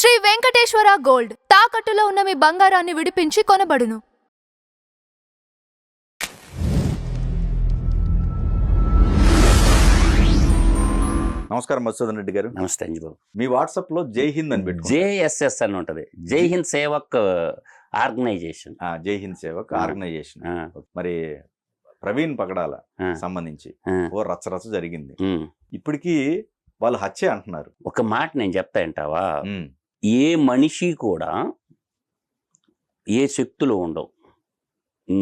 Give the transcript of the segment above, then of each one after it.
Shri Venkateswara gold తాకట్టులో ఉన్న మీ బంగారాన్ని విడిపించి కొనబడును. నమస్కారం మధుసూదన్ రెడ్డి గారు. నమస్తే అంజబాబు. మీ వాట్సాప్ లో జై హింద్ అని పెట్టుకో. జేఎస్ఎస్ అని ఉంటది, జై హింద్ సేవక్ ఆర్గనైజేషన్. జై హింద్ సేవక్ ఆర్గనైజేషన్. మరి ప్రవీణ్ పగడాల సంబంధించి ఓ రచ్చరచ్చ జరిగింది. ఇప్పటికీ వాళ్ళు హత్య అంటున్నారు. ఒక మాట నేను చెప్తా అంటావా, ఏ మనిషి కూడా ఏ శక్తులు ఉండవు.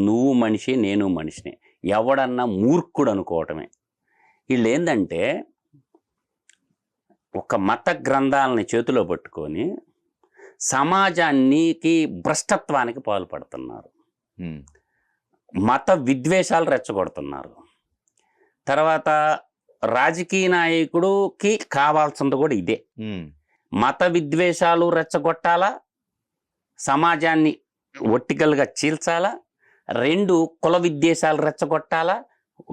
నువ్వు మనిషి, నేను మనిషిని. ఎవడన్నా మూర్ఖుడు అనుకోవటమే. వీళ్ళు ఏంటంటే ఒక మత గ్రంథాలని చేతిలో పట్టుకొని సమాజానికి భ్రష్టత్వానికి పాల్పడుతున్నారు. మత విద్వేషాలు రెచ్చగొడుతున్నారు. తర్వాత రాజకీయ నాయకుడికి కావాల్సింది కూడా ఇదే. మత విద్వేషాలు రెచ్చగొట్టాలా, సమాజాన్ని ఒట్టికలుగా చీల్చాలా, రెండు కుల విద్వేషాలు రెచ్చగొట్టాలా,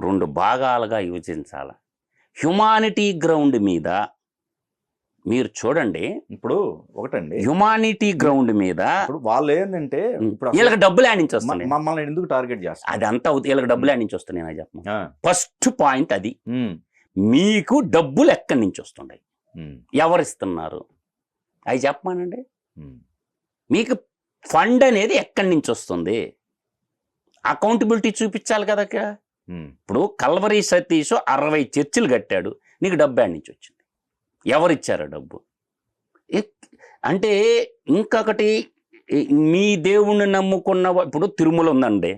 రెండు భాగాలుగా విభజించాలా. హ్యుమానిటీ గ్రౌండ్ మీద మీరు చూడండి. ఇప్పుడు ఒకటండి, హ్యుమానిటీ గ్రౌండ్ మీద వాళ్ళు ఏంటంటే వీళ్ళకి డబ్బులు ఆడించి వస్తుంది. మమ్మల్ని ఎందుకు టార్గెట్ చేస్తారు? అదంతా వీళ్ళకి డబ్బులు ఆడించి వస్తున్నాయి. నేను చెప్పను, ఫస్ట్ పాయింట్ అది. మీకు డబ్బులు ఎక్కడి నుంచి వస్తున్నాయి, ఎవరిస్తున్నారు, అవి చెప్పమానండి. మీకు ఫండ్ అనేది ఎక్కడి నుంచి వస్తుంది, అకౌంటబిలిటీ చూపించాలి కదా. ఇప్పుడు కల్వరి సతీష్ 60 చర్చిలు కట్టాడు, నీకు డబ్బు ఆడి నుంచి వచ్చింది, ఎవరిచ్చారు డబ్బు? అంటే ఇంకొకటి, మీ దేవుణ్ణి నమ్ముకున్న ఇప్పుడు తిరుమల ఉందండి,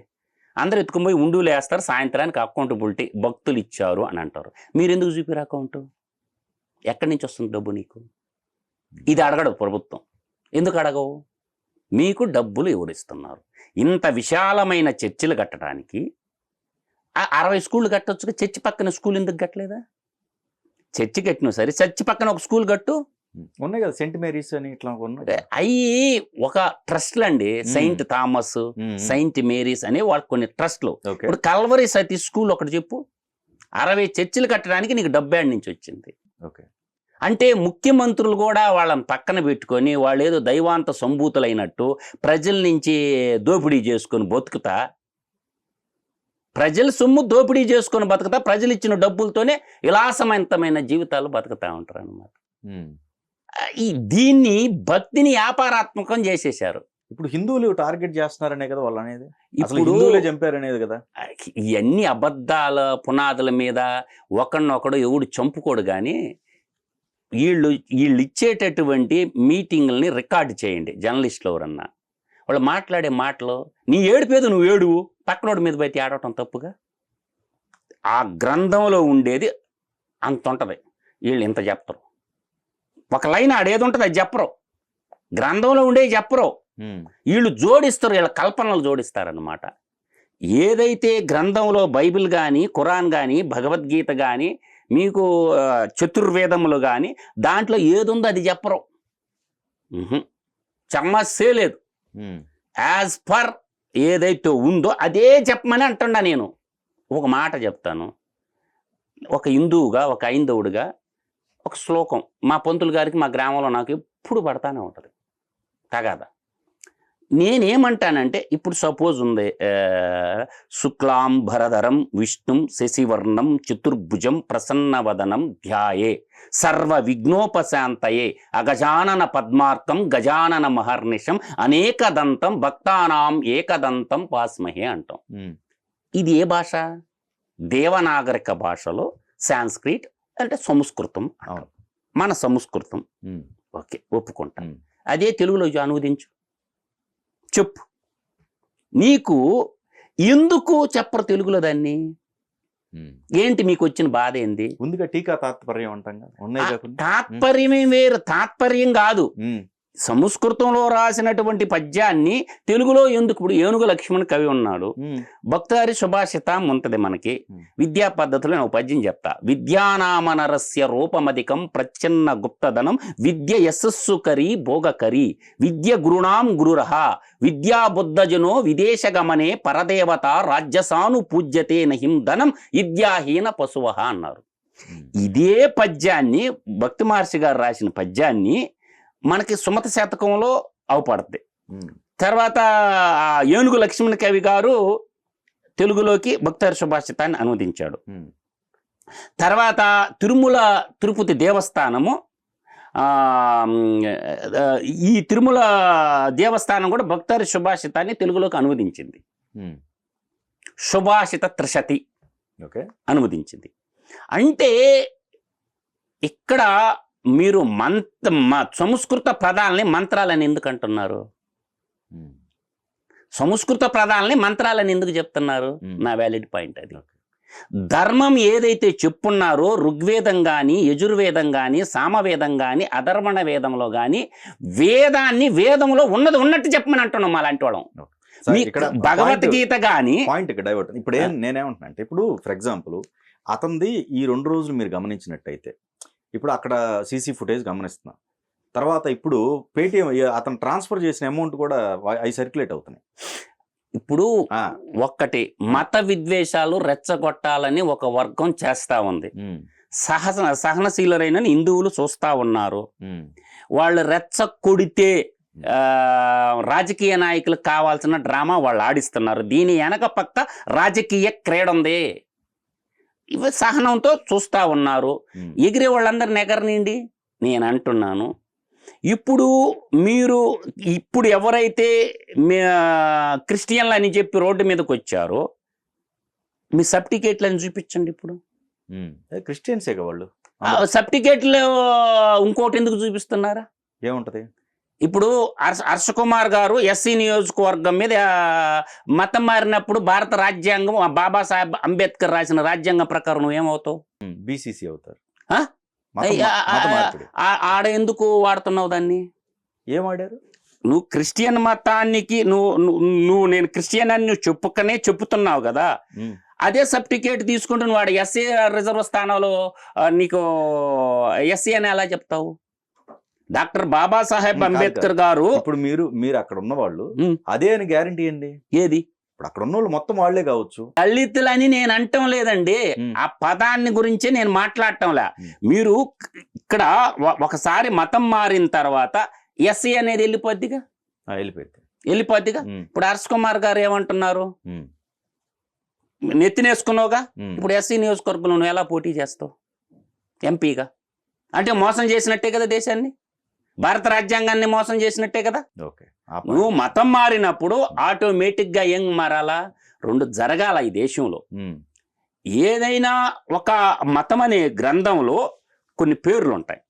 అందరు ఎత్తుకుపోయి ఉండులు వేస్తారు, సాయంత్రానికి అకౌంటబిలిటీ భక్తులు ఇచ్చారు అని అంటారు. మీరు ఎందుకు చూపిరు అకౌంట్? ఎక్కడి నుంచి వస్తుంది డబ్బు నీకు? ఇది అడగడు ప్రభుత్వం. ఎందుకు అడగవు? మీకు డబ్బులు ఎవరిస్తున్నారు? ఇంత విశాలమైన చర్చిలు కట్టడానికి 60 స్కూళ్ళు కట్టొచ్చుగా. చర్చి పక్కన స్కూల్ ఎందుకు కట్టలేదా? చర్చి కట్టిన సరే, చర్చి పక్కన ఒక స్కూల్ కట్టు. ఉన్నాయి కదా, సెయింట్ మేరీస్ అని ఇట్లా అవి ఒక ట్రస్ట్లు అండి. సెయింట్ థామస్, సెయింట్ మేరీస్ అనే వాళ్ళు కొన్ని ట్రస్ట్లు. ఇప్పుడు కల్వరి సతీష్ స్కూల్ ఒకటి చెప్పు. 60 చర్చిలు కట్టడానికి నీకు డబ్బు నుంచి వచ్చింది. అంటే ముఖ్యమంత్రులు కూడా వాళ్ళని పక్కన పెట్టుకొని వాళ్ళు ఏదో దైవాంత సంభూతులైనట్టు ప్రజల నుంచి దోపిడీ చేసుకొని బతుకుతా, ప్రజల సొమ్ము దోపిడీ చేసుకొని బతుకుతా, ప్రజలు ఇచ్చిన డబ్బులతోనే విలాసవంతమైన జీవితాలు బతుకుతా ఉంటారు అన్నమాట. దీన్ని భక్తిని వ్యాపారాత్మకం చేసేసారు. ఇప్పుడు హిందువులు టార్గెట్ చేస్తున్నారనే కదా వాళ్ళు అనేది. ఇప్పుడు చంపారనేది కదా. ఇవన్నీ అబద్ధాల పునాదుల మీద ఒకడినొకడు ఎవడు చంపుకోడు. కానీ వీళ్ళు ఇచ్చేటటువంటి మీటింగుల్ని రికార్డు చేయండి. జర్నలిస్టులు ఎవరన్నా వాళ్ళు మాట్లాడే మాటలు, నీ ఏడుపేదు నువ్వు ఏడువు, పక్కనోడి మీద పోయి ఆడటం తప్పుగా. ఆ గ్రంథంలో ఉండేది అంత ఉంటుంది, వీళ్ళు ఇంత చెప్తారు. ఒక లైన్ ఆడేది ఉంటుంది అది చెప్పరు, గ్రంథంలో ఉండేది చెప్పరు. వీళ్ళు జోడిస్తారు, వీళ్ళ కల్పనలు జోడిస్తారన్నమాట. ఏదైతే గ్రంథంలో బైబిల్ కానీ, ఖురాన్ కానీ, భగవద్గీత కానీ, మీకు చతుర్వేదములు కానీ దాంట్లో ఏది ఉందో అది చెప్పరు. సమస్యే లేదు. యాజ్ పర్ ఏదైతే ఉందో అదే చెప్పమని అంటున్నా. నేను ఒక మాట చెప్తాను. ఒక హిందువుగా, ఒక హైందవుడిగా ఒక శ్లోకం మా పంతులు గారికి మా గ్రామంలో నాకు ఎప్పుడు పడతానే ఉంటుంది తగాదా. నేనేమంటానంటే, ఇప్పుడు సపోజ్ ఉంది, శుక్లాం భరధరం విష్ణుం శశివర్ణం చతుర్భుజం ప్రసన్నవదనం ధ్యాయే సర్వ విఘ్నోపశాంతయే అగజానన పద్మార్కం గజానన మహర్నిషం అనేకదంతం భక్తానాం ఏకదంతం పాస్మహే అంటాం. ఇది ఏ భాష? దేవనాగరిక భాషలో సాంస్క్రిట్ అంటే సంస్కృతం, మన సంస్కృతం. ఓకే, ఒప్పుకుంటాం. అదే తెలుగులో అనువదించు, చెప్పు. నీకు ఎందుకు చెప్పరు తెలుగులో దాన్ని? ఏంటి మీకు వచ్చిన బాధ ఏంది? ముందుగా టీకా తాత్పర్యం అంటాం. తాత్పర్యమే వేరు, తాత్పర్యం కాదు. సంస్కృతంలో రాసినటువంటి పద్యాన్ని తెలుగులో ఎందుకు? ఇప్పుడు ఏనుగు లక్ష్మణ్ కవి ఉన్నాడు, భక్తారి సుభాషితం ఉంటది మనకి. విద్యా పద్ధతిలో నేను పద్యం చెప్తా. విద్యానామనరస్య రూపమధికం ప్రచ్ఛన్న గుప్తధనం విద్య యశస్సు కరి భోగకరి విద్య గురుణాం గురురహ విద్యా బుద్ధజనో విదేశగమనే పరదేవత రాజ్యసాను పూజ్యతే నహిం ధనం విద్యాహీన పశువహ అన్నారు. ఇదే పద్యాన్ని భక్తి మహర్షి గారు రాసిన పద్యాన్ని మనకి సుమత శతకంలో అవపడుద్ది. ఉమ్, తర్వాత ఏనుగు లక్ష్మణ కవి గారు తెలుగులోకి భక్తహరి సుభాషితాన్ని అనువదించాడు. ఉమ్, తర్వాత తిరుమల తిరుపతి దేవస్థానము ఈ తిరుమల దేవస్థానం కూడా భక్తహరి సుభాషితాన్ని తెలుగులోకి అనువదించింది. ఉమ్, సుభాషిత త్రిశతి ఓకే. అనువదించింది. అంటే ఇక్కడ మీరు సంస్కృత పదాలని మంత్రాలని ఎందుకు అంటున్నారు? ఉమ్, సంస్కృత పదాలని మంత్రాలని ఎందుకు చెప్తున్నారు? నా వ్యాలిడ్ పాయింట్ అది. ఓకే. ధర్మం ఏదైతే చెప్పున్నారో ఋగ్వేదం కానీ యజుర్వేదం కానీ సామవేదం కానీ అధర్వణ వేదంలో కానీ వేదాన్ని వేదంలో ఉన్నది ఉన్నట్టు చెప్పమని అంటున్నాం అలాంటి వాళ్ళం. సార్, మీ ఇక్కడ భగవద్గీత కానీ పాయింట్ ఇక్కడ డైవర్ట్. ఇప్పుడు నేనేమంటున్నా అంటే, ఇప్పుడు ఫర్ ఎగ్జాంపుల్ అతనిది ఈ 2 రోజులు మీరు గమనించినట్టయితే, ఇప్పుడు అక్కడ సీసీ ఫుటేజ్ గమనిస్తున్నా, తర్వాత ఇప్పుడు పేటిఎం అతను ట్రాన్స్ఫర్ చేసిన అమౌంట్ కూడా అవి సర్క్యులేట్ అవుతున్నాయి. ఇప్పుడు ఒక్కటి మత విద్వేషాలు రెచ్చగొట్టాలని ఒక వర్గం చేస్తా ఉంది. సహనశీలరైన హిందువులు చూస్తా ఉన్నారు. వాళ్ళు రెచ్చ కొడితే రాజకీయ నాయకులకు కావాల్సిన డ్రామా వాళ్ళు ఆడిస్తున్నారు. దీని వెనక పక్క రాజకీయ క్రీడ ఉంది. ఇవి సహనంతో చూస్తా ఉన్నారు. ఎగిరే వాళ్ళందరిని ఎగరనిండి నేను అంటున్నాను. ఇప్పుడు ఇప్పుడు ఎవరైతే క్రిస్టియన్లు అని చెప్పి రోడ్డు మీదకి వచ్చారో మీ సర్టిఫికేట్లని చూపించండి. ఇప్పుడు క్రిస్టియన్సే వాళ్ళు సర్టిఫికేట్లు ఇంకోటి ఎందుకు చూపిస్తున్నారా? ఏముంటది? ఇప్పుడు హర్ష కుమార్ గారు ఎస్సీ నియోజకవర్గం మీద మతం మారినప్పుడు భారత రాజ్యాంగం బాబాసాహెబ్ అంబేద్కర్ రాసిన రాజ్యాంగం ప్రకారం నువ్వు ఏమవుతావు? బీసీసీ అవుతారు. ఆడ ఎందుకు వాడుతున్నావు దాన్ని? ఏం వాడారు? నువ్వు క్రిస్టియన్ మతానికి నువ్వు నేను క్రిస్టియన్ అని నువ్వు చెప్పుతున్నావు కదా. అదే సర్టిఫికేట్ తీసుకుంటున్న వాడు ఎస్సీ రిజర్వ్ స్థానంలో నీకు ఎస్సీ అని ఎలా చెప్తావు? డాక్టర్ బాబాసాహెబ్ అంబేద్కర్ గారు ఇప్పుడు మీరు అక్కడ ఉన్న వాళ్ళు అదే అని గ్యారంటీ ఏంది? ఏది? ఇప్పుడు అక్కడ ఉన్న వాళ్ళు మొత్తం వాళ్లే కావచ్చు. దళితులని నేను అంటం లేదండి, ఆ పదాన్ని గురించే నేను మాట్లాడటంలే. మీరు ఇక్కడ ఒకసారి మతం మారిన తర్వాత ఎస్సీ అనేది వెళ్ళిపోద్దిగా. ఇప్పుడు హర్ష కుమార్ గారు ఏమంటున్నారు? నెత్తినేసుకున్నావుగా, ఇప్పుడు ఎస్సీ నియోజకవర్గంలో నువ్వు ఎలా పోటీ చేస్తావు ఎంపీగా? అంటే మోసం చేసినట్టే కదా దేశాన్ని, భారత రాజ్యాంగాన్ని మోసం చేసినట్టే కదా. నువ్వు మతం మారినప్పుడు ఆటోమేటిక్ గా ఏం మారాలా? 2 జరగాల ఈ దేశంలో. ఏదైనా ఒక మతం అనే గ్రంథంలో కొన్ని పేర్లు ఉంటాయి,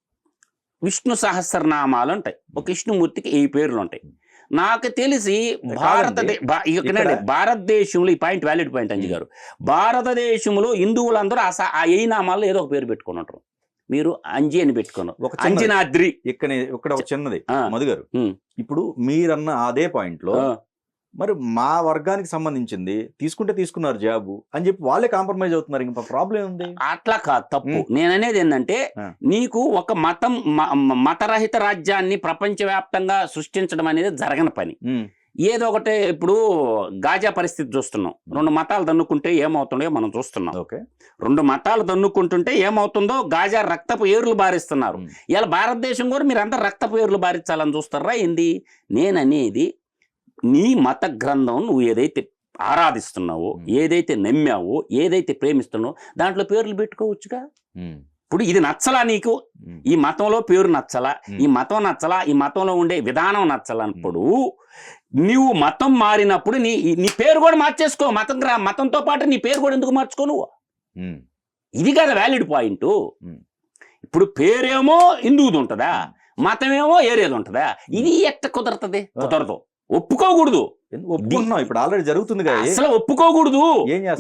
విష్ణు సహస్రనామాలు ఉంటాయి. ఒక విష్ణుమూర్తికి 1000 పేర్లు ఉంటాయి. నాకు తెలిసి భారతదేశంలో ఈ పాయింట్ వ్యాలిడ్ పాయింట్ అంజి గారు, భారతదేశంలో హిందువులందరూ ఆ 1000 నామాల్లో ఏదో ఒక పేరు పెట్టుకుని ఉంటారు. మీరు అంజి అని పెట్టుకున్నారు, అంజనాద్రి. ఇక్కడ ఒక చిన్నది మధు గారు, ఇప్పుడు మీరన్న అదే పాయింట్ లో మరి మా వర్గానికి సంబంధించింది తీసుకున్నారు జాబు అని చెప్పి వాళ్ళే కాంప్రమైజ్ అవుతున్నారు. ఇంకా ప్రాబ్లం ఉంది. అట్లా కాదు, తప్పు. నేననేది ఏంటంటే, నీకు ఒక మతరహిత రాజ్యాన్ని ప్రపంచవ్యాప్తంగా సృష్టించడం అనేది జరగని పని. ఏదో ఒకటే ఇప్పుడు గాజా పరిస్థితి చూస్తున్నాం. 2 మతాలు దన్నుకుంటే ఏమవుతుందో మనం చూస్తున్నాం. 2 మతాలు దన్నుకుంటుంటే ఏమవుతుందో గాజా రక్తపు ఏర్లు బారిస్తున్నారు. ఇలా భారతదేశం కూడా మీరు అంతా రక్తపు ఏర్లు బారించాలని చూస్తారా ఏంది? నేననేది నీ మత గ్రంథం నువ్వు ఏదైతే ఆరాధిస్తున్నావో, ఏదైతే నమ్మావో, ఏదైతే ప్రేమిస్తున్నావో దాంట్లో పేర్లు పెట్టుకోవచ్చుగా. ఇప్పుడు ఇది నచ్చలా నీకు, ఈ మతంలో పేరు నచ్చలా, ఈ మతం నచ్చలా, ఈ మతంలో ఉండే విధానం నచ్చలన్నప్పుడు నువ్వు మతం మారినప్పుడు నీ పేరు కూడా మార్చేసుకో. మతంతో పాటు నీ పేరు కూడా ఎందుకు మార్చుకో నువ్వు? ఇది కదా వ్యాలిడ్ పాయింట్. ఇప్పుడు పేరేమో హిందువుది ఉంటుందా, మతమేమో ఏరేది ఉంటుందా? ఇది ఎట్ట కుదరతది? కుదరదు, ఒప్పుకోకూడదు. ఇప్పుడు ఆల్రెడీ జరుగుతుంది కదా, అసలు ఒప్పుకోకూడదు.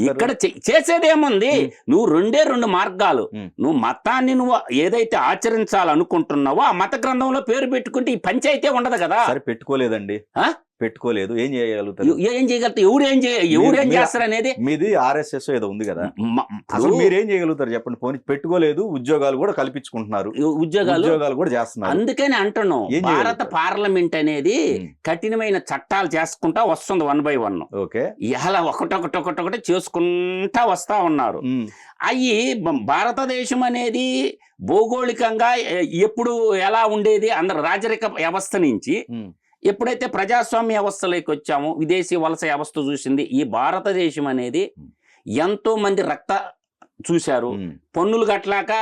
ఇక్కడ చేసేది ఏముంది? నువ్వు 2 మార్గాలు. నువ్వు మతాన్ని నువ్వు ఏదైతే ఆచరించాలనుకుంటున్నావో ఆ మత గ్రంథంలో పేరు పెట్టుకుంటే ఈ పంచాయితీ ఉండదు కదా. పెట్టుకోలేదండి, పెట్టుకోలేదు, ఏం చేయగలుగుతారు? ఏం చేయగలుగుతారు? ఎవరు ఏం చేస్తారు అనేది మీది RSS ఏదో ఉంది కదా, మ- అసలు మీరేం చేయగలుగుతారు చెప్పండి? పోనీ పెట్టుకోలేదు, ఉద్యోగాలు కూడా కల్పించుకుంటున్నారు, ఉద్యోగాలు కూడా చేస్తున్నారు. అందుకని అంటున్నాం ఏం భారత చేయగలుగుతారు? పార్లమెంట్ అనేది కఠినమైన చట్టాలు చేసుకుంటా వస్తుంది 1 by 1. ఓకే. ఇలా ఒకటొకటి చేసుకుంటా వస్తా ఉన్నారు. అవి భారతదేశం అనేది భౌగోళికంగా ఎప్పుడు ఎలా ఉండేది, అందరు రాజరిక వ్యవస్థ నుంచి ఎప్పుడైతే ప్రజాస్వామ్య వ్యవస్థలోకి వచ్చామో విదేశీ వలస వ్యవస్థ చూసింది. ఈ భారతదేశం అనేది ఎంతో మంది రక్త చూశారు, పన్నులు కట్టలేక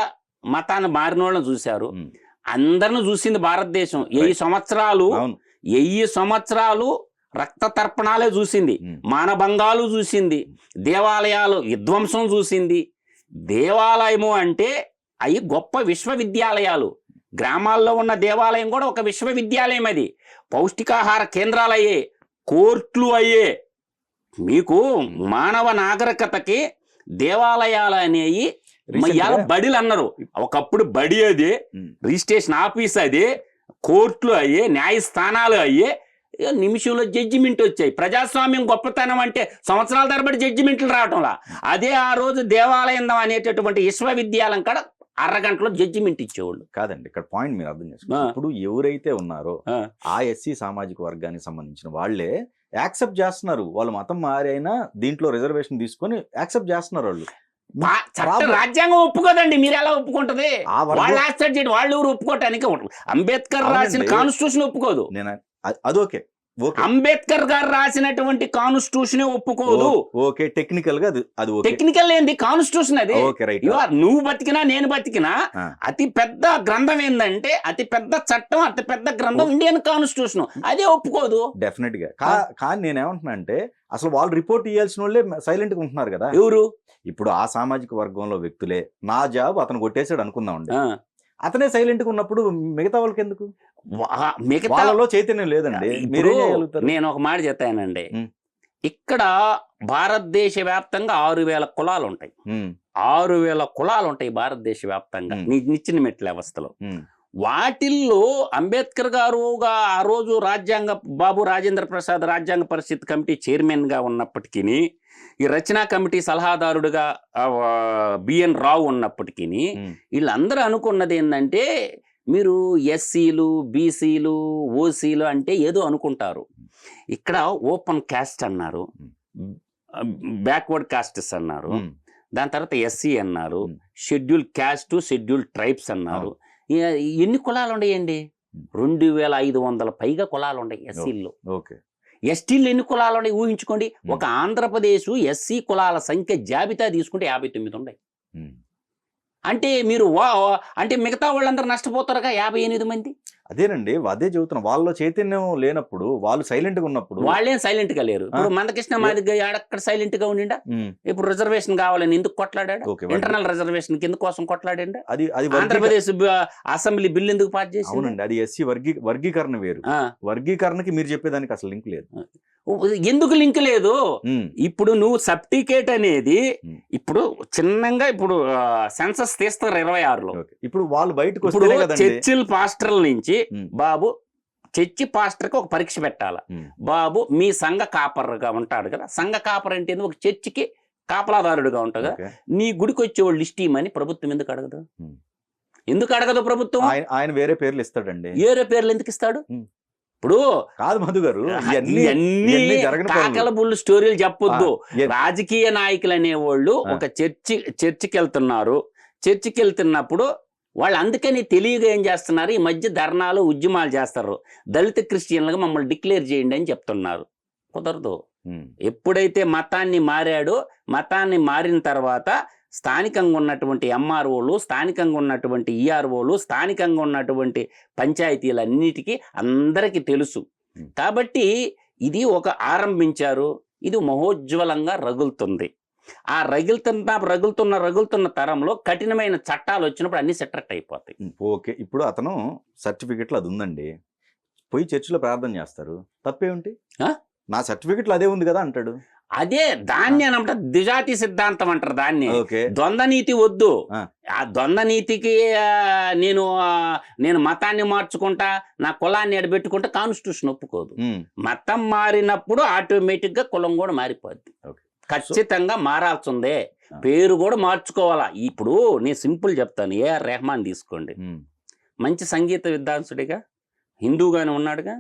మతాన్ని మారిన వాళ్ళని చూశారు, అందరిని చూసింది భారతదేశం. 1000 సంవత్సరాలు రక్త తర్పణాలే చూసింది, మానభంగాలు చూసింది, దేవాలయాలు విధ్వంసం చూసింది. దేవాలయము అంటే అవి గొప్ప విశ్వవిద్యాలయాలు. గ్రామాల్లో ఉన్న దేవాలయం కూడా ఒక విశ్వవిద్యాలయం. అది పౌష్టికాహార కేంద్రాలు అయ్యే, కోర్టులు అయ్యే. మీకు మానవ నాగరికతకి దేవాలయాలు అనేవి బడిలు అన్నారు. ఒకప్పుడు బడి అదే, రిజిస్ట్రేషన్ ఆఫీస్ అదే, కోర్టులు అయ్యే, న్యాయస్థానాలు అయ్యే. నిమిషంలో జడ్జిమెంట్ వచ్చాయి. ప్రజాస్వామ్యం గొప్పతనం అంటే సంవత్సరాల తరబడి జడ్జిమెంట్లు రావటంలా. అదే ఆ రోజు దేవాలయం అనేటటువంటి విశ్వవిద్యాలయం కాడ అరగంటలో జడ్జిమెంట్ ఇచ్చేవాళ్ళు. కాదండి, ఇక్కడ పాయింట్ మీరు అర్థం చేసుకోండి. ఇప్పుడు ఎవరైతే ఉన్నారో ఆ ఎస్సీ సామాజిక వర్గానికి సంబంధించిన వాళ్ళే యాక్సెప్ట్ చేస్తున్నారు. వాళ్ళ మతం మారి అయినా దీంట్లో రిజర్వేషన్ తీసుకొని యాక్సెప్ట్ చేస్తున్నారు. వాళ్ళు రాజ్యాంగం ఒప్పుకోదండి, మీరు ఎలా ఒప్పుకుంటది? వాళ్ళు యాక్సెప్ట్ చేయండి, వాళ్ళు ఎవరు ఒప్పుకోవటానికి? అంబేద్కర్ రాసిన కాన్స్టిట్యూషన్ ఒప్పుకోదు. అదొకే, అంబేద్కర్ గారు రాసినటువంటి కాన్స్టిట్యూషన్ ఒప్పుకోదు. ఓకే, టెక్నికల్ గా అది టెక్నికల్ ఏంది? కాన్స్టిట్యూషన్ అది. నువ్వు బతికినా నేను బతికినా అతి పెద్ద గ్రంథం ఏంటంటే, అతి పెద్ద చట్టం, అతి పెద్ద గ్రంథం ఇండియన్ కాన్స్టిట్యూషన్. అదే ఒప్పుకోదు. డెఫినెట్ గా. కానీ నేనేమంటున్నా అంటే, అసలు వాళ్ళు రిపోర్ట్ ఇవ్వాల్సిన వాళ్ళే సైలెంట్ గా ఉంటున్నారు కదా. ఎవరు? ఇప్పుడు ఆ సామాజిక వర్గంలో వ్యక్తులే. నా జాబ్ అతను కొట్టేసాడు అనుకుందామండి, అతనే సైలెంట్ గా ఉన్నప్పుడు మిగతా వాళ్ళకి ఎందుకు? వాళ్ళలో చైతన్యం లేదండి. నేను ఒక మాట చెప్తానండి, ఇక్కడ భారతదేశ వ్యాప్తంగా 6000 కులాలు ఉంటాయి. 6000 కులాలు ఉంటాయి భారతదేశ వ్యాప్తంగా నిచ్చిన మెట్ల వ్యవస్థలో. వాటిల్లో అంబేద్కర్ గారుగా ఆ రోజు బాబు రాజేంద్ర ప్రసాద్ రాజ్యాంగ పరిషత్ కమిటీ చైర్మన్ గా ఉన్నప్పటికీ, ఈ రచనా కమిటీ సలహాదారుడుగా బిఎన్ రావు ఉన్నప్పటికీ, వీళ్ళందరూ అనుకున్నది ఏంటంటే, మీరు ఎస్సీలు, బీసీలు, ఓసీలు అంటే ఏదో అనుకుంటారు. ఇక్కడ ఓపెన్ కాస్ట్ అన్నారు, బ్యాక్వర్డ్ కాస్టెస్ అన్నారు, దాని తర్వాత ఎస్సీ అన్నారు, షెడ్యూల్ క్యాస్ట్, షెడ్యూల్ ట్రైబ్స్ అన్నారు. ఎన్ని కులాలు ఉన్నాయండి? 2500 పైగా కులాలు ఉన్నాయి ఎస్సీల్లో. ఎస్టీలు ఎన్ని కులాలు ఉన్నాయి ఊహించుకోండి. ఒక ఆంధ్రప్రదేశ్ ఎస్సీ కులాల సంఖ్య జాబితా తీసుకుంటే 59 ఉన్నాయి. అంటే మీరు అంటే మిగతా వాళ్ళందరూ నష్టపోతారుగా 58 మంది. అదేనండి, అదే చెబుతున్నా. వాళ్ళలో చైతన్యం లేనప్పుడు, వాళ్ళు సైలెంట్ గా ఉన్నప్పుడు. వాళ్ళేం సైలెంట్ గా లేరు. ఇప్పుడు మందకృష్ణ మాదిగ అక్కడ సైలెంట్ గా ఉండిండా? ఇప్పుడు రిజర్వేషన్ కావాలని ఎందుకు కొట్లాడా? ఇంటర్నల్ రిజర్వేషన్ కింద కోసం కొట్లాడా? ఆంధ్రప్రదేశ్ అసెంబ్లీ బిల్ ఎందుకు పాస్ చేసి? అవునండి, అది ఎస్సీ వర్గీకరణ వేరు. వర్గీకరణకి మీరు చెప్పేదానికి అసలు లింక్ లేదు. ఎందుకు లింక్ లేదు? ఇప్పుడు నువ్వు సర్టిఫికేట్ అనేది ఇప్పుడు చిన్నగా ఇప్పుడు సెన్సస్ తీస్తారు 26లో. ఇప్పుడు వాళ్ళు బయటకు చర్చిల్ పాస్టర్ల నుంచి, బాబు చర్చి పాస్టర్కి ఒక పరీక్ష పెట్టాల, బాబు మీ సంఘ కాపర్గా ఉంటాడు కదా, సంఘ కాపర్ అంటే ఒక చర్చికి కాపలాదారుడుగా ఉంటాడు కదా, నీ గుడికి వచ్చేవాళ్ళు లిస్ట్ ఇవ్వమని ప్రభుత్వం ఎందుకు అడగదు? ఎందుకు అడగదు ప్రభుత్వం? ఆయన వేరే పేర్లు ఇస్తాడండి. వేరే పేర్లు ఎందుకు ఇస్తాడు? ఇప్పుడు కాదు మధు గారు, కాకల బుల్లు స్టోరీలు చెప్పొద్దు. రాజకీయ నాయకులు అనేవాళ్ళు ఒక చర్చికి వెళ్తున్నారు. చర్చికి వెళ్తున్నప్పుడు వాళ్ళు అందుకని తెలియగా ఏం చేస్తున్నారు, ఈ మధ్య ధర్నాలు ఉద్యమాలు చేస్తారు, దళిత క్రిస్టియన్లుగా మమ్మల్ని డిక్లేర్ చేయండి అని చెప్తున్నారు. కుదరదు. ఎప్పుడైతే మతాన్ని మారాడో, మతాన్ని మారిన తర్వాత స్థానికంగా ఉన్నటువంటి ఎంఆర్ఓలు, స్థానికంగా ఉన్నటువంటి ఈఆర్ఓలు, స్థానికంగా ఉన్నటువంటి పంచాయతీలన్నిటికీ అందరికీ తెలుసు. కాబట్టి ఇది ఒక ఆరంభించారు, ఇది మహోజ్వలంగా రగులుతుంది. ఆ రగులుతున్న తరంలో కఠినమైన చట్టాలు వచ్చినప్పుడు అన్ని సెటరేట్ అయిపోతాయి. ఓకే, ఇప్పుడు అతను సర్టిఫికెట్లు అది ఉందండి, పోయి చర్చిలో ప్రార్థన చేస్తారు, తప్పేమిటి? నా సర్టిఫికెట్లు అదే ఉంది కదా అంటాడు. అదే దాన్ని అనమాట ద్విజాతి సిద్ధాంతం అంటారు దాన్ని. ఓకే. ద్వంద్వ నీతి వద్దు. ఆ. ఆ ద్వంద్వ నీతికి నేను మతాన్ని మార్చుకుంటా, నా కులాన్ని ఎడబెట్టుకుంటా కాన్స్టిట్యూషన్ ఒప్పుకోదు. మతం మారినప్పుడు ఆటోమేటిక్ గా కులం కూడా మారిపోద్ది. ఓకే. ఖచ్చితంగా మారాల్సిందే. పేరు కూడా మార్చుకోవాలా. ఇప్పుడు నేను సింపుల్ చెప్తాను. ఏఆర్ రెహమాన్ తీసుకోండి. మంచి సంగీత విద్వాంసుడిగా, హిందూగానే ఉన్నాడుగా,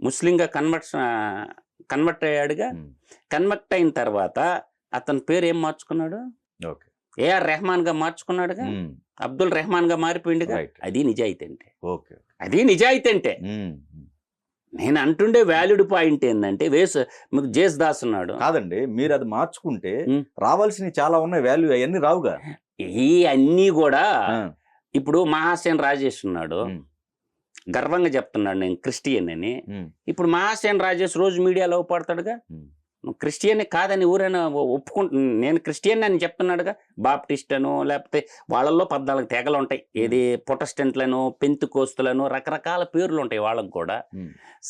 ముస్లింగా కన్వర్ట్ అయ్యాడుగా. కన్వర్ట్ అయిన తర్వాత అతని పేరు ఏం మార్చుకున్నాడు? ఏఆర్ రెహమాన్ గా మార్చుకున్నాడుగా, అబ్దుల్ రెహమాన్ గా మారిపోయిందిగా. అది నిజాయితీ అంటే. అది నిజాయితీ అంటే. నేను అంటుండే వ్యాలిడ్ పాయింట్ ఏంటంటే, మీకు జేస్ దాస్ ఉన్నాడు కాదండి, మీరు అది మార్చుకుంటే రావాల్సినవి చాలా ఉన్నాయి, వాల్యూ అవన్నీ రావుగా. ఈ అన్నీ కూడా ఇప్పుడు మహాసేన్ రాజేష్ ఉన్నాడు, గర్వంగా చెప్తున్నాడు నేను క్రిస్టియన్ అని. ఇప్పుడు మహాసేన్ రాజేష్ రోజు మీడియాలో పడతాడుగా, క్రిస్టియన్ కాదని ఊరైనా నేను క్రిస్టియన్ అని చెప్తున్నాడుగా. బాప్టిస్ట్ అను, లేకపోతే వాళ్ళల్లో 14 తెగలు ఉంటాయి. ఏది ప్రొటెస్టెంట్లను, పెంతుకోస్తులను, రకరకాల పేర్లు ఉంటాయి వాళ్ళకు కూడా.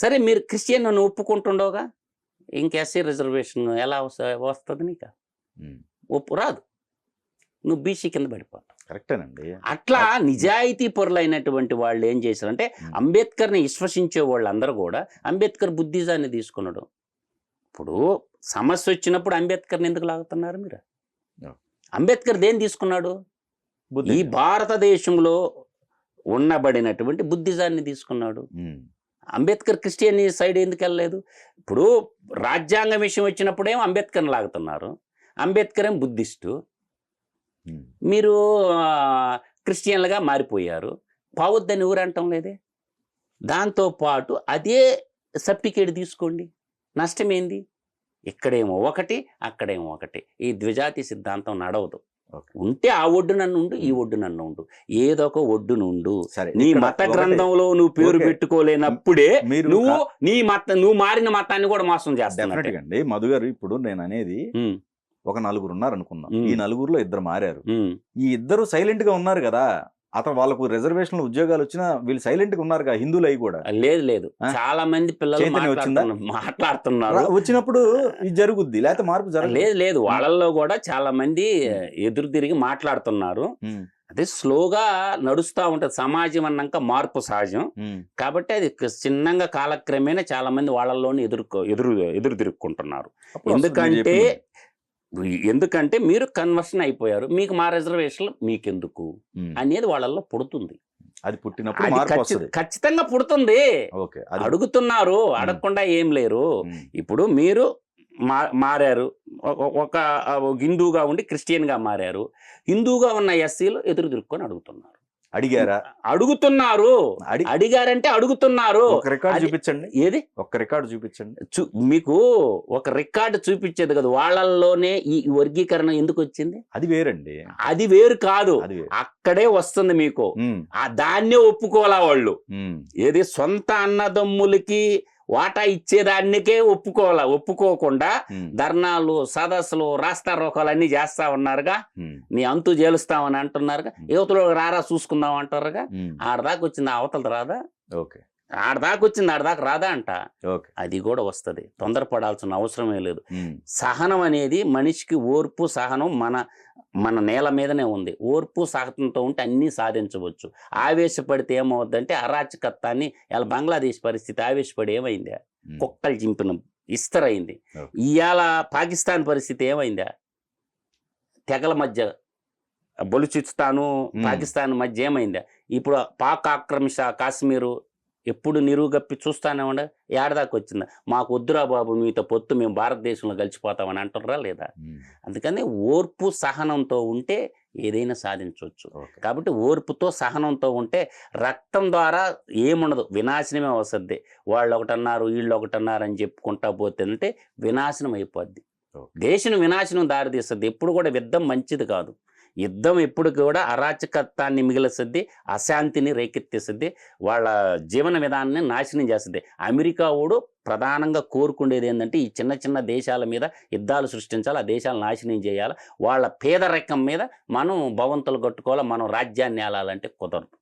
సరే, మీరు క్రిస్టియన్ అని ఒప్పుకుంటుండవుగా, ఇంక ఎస్సీ రిజర్వేషన్ ఎలా వస్తుంది? నీకు రాదు, నువ్వు బీసీ కింద పడిపోతావు. కరెక్టేనండి. అట్లా నిజాయితీ పరులైనటువంటి వాళ్ళు ఏం చేశారంటే, అంబేద్కర్ని విశ్వసించే వాళ్ళందరూ కూడా అంబేద్కర్ బుద్ధిజాన్ని తీసుకున్నాడు. ఇప్పుడు సమస్య వచ్చినప్పుడు అంబేద్కర్ని ఎందుకు లాగుతున్నారు మీరు? అంబేద్కర్ దేని తీసుకున్నాడు? ఈ భారతదేశంలో ఉన్నబడినటువంటి బుద్ధిజాన్ని తీసుకున్నాడు. అంబేద్కర్ క్రిస్టియన్ సైడ్ ఎందుకు వెళ్ళలేదు? ఇప్పుడు రాజ్యాంగ విషయం వచ్చినప్పుడేమో అంబేద్కర్ని లాగుతున్నారు. అంబేద్కర్ ఏం బుద్ధిస్టు, మీరు క్రిస్టియన్లుగా మారిపోయారు. పావద్దని ఎవరు అంటాం లేదే. దాంతోపాటు అదే సర్టిఫికేట్ తీసుకోండి, నష్టమేంది? ఇక్కడేమో ఒకటి, అక్కడేమో ఒకటి. ఈ ద్విజాతి సిద్ధాంతం నడవదు. ఉంటే ఆ ఒడ్డు నన్ను ఉండు, ఈ ఒడ్డు నన్ను ఉండు, ఏదో ఒక ఒడ్డు నుండు. నీ మత గ్రంథంలో నువ్వు పేరు పెట్టుకోలేనప్పుడే నువ్వు మారిన మతాన్ని కూడా మోసం చేస్తావు. మధు గారు, ఇప్పుడు నేను అనేది ఒక 4 ఉన్నారు అనుకుందాం. ఈ 4లో 2 మారారు. ఈ 2 సైలెంట్ గా ఉన్నారు కదా. అతను వాళ్ళకు రిజర్వేషన్ ఉద్యోగాలు వచ్చినా వీళ్ళు సైలెంట్ గా ఉన్నారు కదా, హిందువులు అయి కూడా. లేదు, చాలా మంది పిల్లలు మాట్లాడుతున్నారు. వచ్చినప్పుడు ఇది జరుగుద్ది, లేకపోతే మార్పు జరగదు. లేదు, వాళ్ళల్లో కూడా చాలా మంది ఎదురు తిరిగి మాట్లాడుతున్నారు. అదే స్లోగా నడుస్తూ ఉంటది. సమాజం అన్నాక మార్పు సహజం కాబట్టి అది చిన్నగా కాలక్రమేణా చాలా మంది వాళ్ళల్లోనే ఎదురు తిరుక్కుంటున్నారు. ఎందుకంటే మీరు కన్వర్షన్ అయిపోయారు, మీకు మా రిజర్వేషన్ మీకెందుకు అనేది వాళ్ళల్లో పుడుతుంది. అది పుట్టినప్పుడు ఖచ్చితంగా పుడుతుంది. అడుగుతున్నారు, అడగకుండా ఏం లేరు. ఇప్పుడు మీరు మారారు, ఒక హిందూగా ఉండి క్రిస్టియన్గా మారారు. హిందూగా ఉన్న ఎస్సీలు ఎదురు తిరుక్కొని అడుగుతున్నారు. అడుగుతున్నారు. అడిగారంటే అడుగుతున్నారు. ఒక రికార్డు చూపించండి. ఏది? ఒక రికార్డు చూపించండి. మీకు ఒక రికార్డు చూపించేది కదా. వాళ్ళల్లోనే ఈ వర్గీకరణ ఎందుకు వచ్చింది? అది వేరండి. అది వేరు కాదు, అక్కడే వస్తుంది మీకు. దాన్నే ఒప్పుకోవాలా వాళ్ళు. ఏది? సొంత అన్నదమ్ములకి వాటా ఇచ్చేదానికే ఒప్పుకోకుండా ధర్నాలు, సదస్సులు, రాస్తా రోకాలు అన్ని చేస్తా ఉన్నారుగా. నీ అంతు చేలుస్తామని అంటున్నారుగా. యువతలో రారా చూసుకుందాం అంటారుగా. ఆడదాకా వచ్చింది, అవతల రాదా? ఆడదాకా వచ్చింది, ఆడదాకా రాదా అంట. అది కూడా వస్తుంది, తొందరపడాల్సిన అవసరమే లేదు. సహనం అనేది మనిషికి, ఓర్పు సహనం మన నేల మీదనే ఉంది. ఓర్పు సహనంతో ఉంటే అన్నీ సాధించవచ్చు. ఆవేశపడితే ఏమవుద్దంటే అరాచకత్వాన్ని, ఇలా బంగ్లాదేశ్ పరిస్థితి ఆవేశపడి ఏమైందా? కుక్కలు చింపిన ఇస్తరైంది. ఇవాళ పాకిస్తాన్ పరిస్థితి ఏమైందా? తెగల మధ్య బలుచిస్తాను, పాకిస్తాన్ మధ్య ఏమైందా? ఇప్పుడు పాక్ ఆక్రమించ కాశ్మీరు ఎప్పుడు నిరుగప్పి చూస్తానే ఉండ. ఏడదాకా వచ్చిందా? మాకు వద్దురా బాబు మీతో పొత్తు, మేము భారతదేశంలో కలిసిపోతామని అంటుర్రా లేదా? అందుకని ఓర్పు సహనంతో ఉంటే ఏదైనా సాధించవచ్చు. కాబట్టి ఓర్పుతో సహనంతో ఉంటే రక్తం ద్వారా ఏముండదు, వినాశనమే వస్తుంది. వాళ్ళు ఒకటన్నారు, వీళ్ళు ఒకటన్నారు అని చెప్పుకుంటా పోతే వినాశనం అయిపోద్ది. దేశం వినాశనం దారితీస్తుంది. ఎప్పుడు కూడా యుద్ధం మంచిది కాదు. యుద్ధం ఎప్పుడు కూడా అరాచకత్వాన్ని మిగిలిస్తుంది, అశాంతిని రేకెత్తిస్తుంది, వాళ్ళ జీవన విధానాన్ని నాశనం చేస్తుంది. అమెరికా వాడు ప్రధానంగా కోరుకునేది ఏంటంటే ఈ చిన్న చిన్న దేశాల మీద యుద్ధాలు సృష్టించాలి, ఆ దేశాలను నాశనం చేయాలి. వాళ్ళ పేదరికం మీద మనం భవంతులు కట్టుకోవాలి, మనం రాజ్యాన్ని ఏలాలంటే కుదరదు.